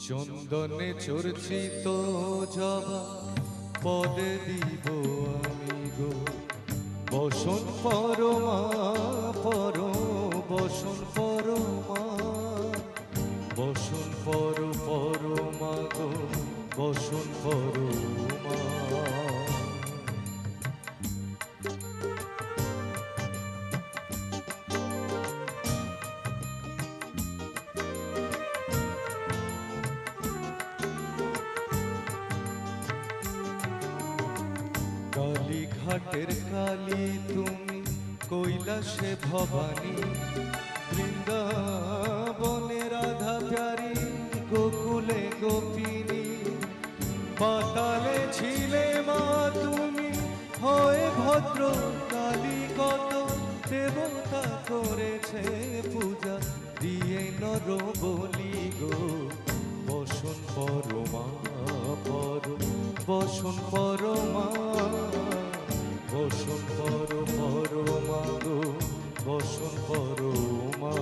চন্দনে চর্চিত জবা পদে দিব আমি গো বসন পরমা পর বসন পরমা বসন পরমা গো বসন পরমা। কালীঘাটের কালী তুমি কৈলাসে ভবানী বৃন্দাবনে রাধা প্যারি গোকুলে গোপিনী পাতালে ছিলে মা তুমি হয়ে ভদ্র কালী কত দেবতা করেছে পূজা দিয়ে নর বলি গো বসন পরমা পর বসন পরমা বসন পরমা গো বসন পরমা।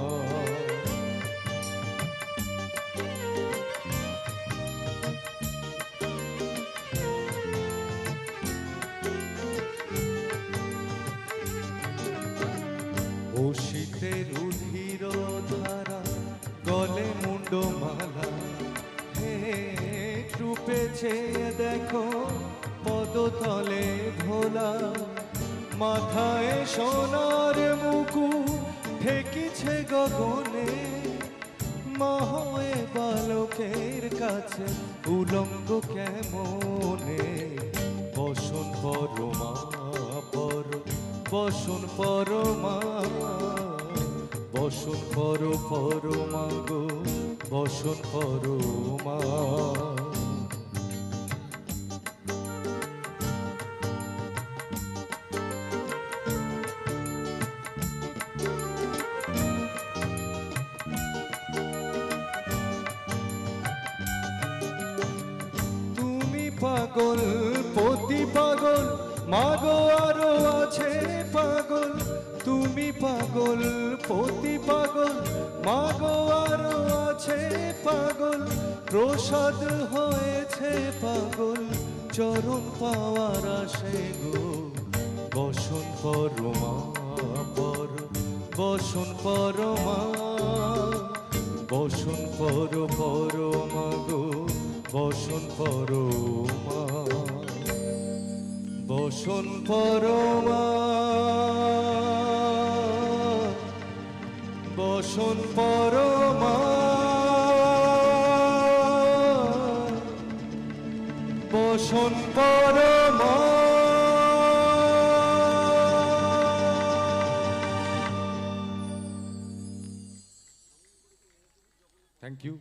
শীতের উধির ধারা গলে মুন্ডমালা হে টুপেছে দেখো পদতলে ভোলা মাথায় সোনার মুকুট ঠেকিছে গগনে মা হয়ে বালকের কাছে উলঙ্গ কেমনে বসন পরমা পর বসন পরমা বসন পরমা গো বসন পরমা। তুমি পাগল পতি পাগল মাগো আরো আছে পাগল তুমি পাগল পতি পাগল মাগো আরো আছে পাগল প্রসাদ হয়েছে পাগল চরণ পাওয়ার আসে গো বসন পরমা পর বসন পরমা বসন পরমা গো বসন পরমা বসন পরমা বসন পরমা বসন পরমা। Thank you.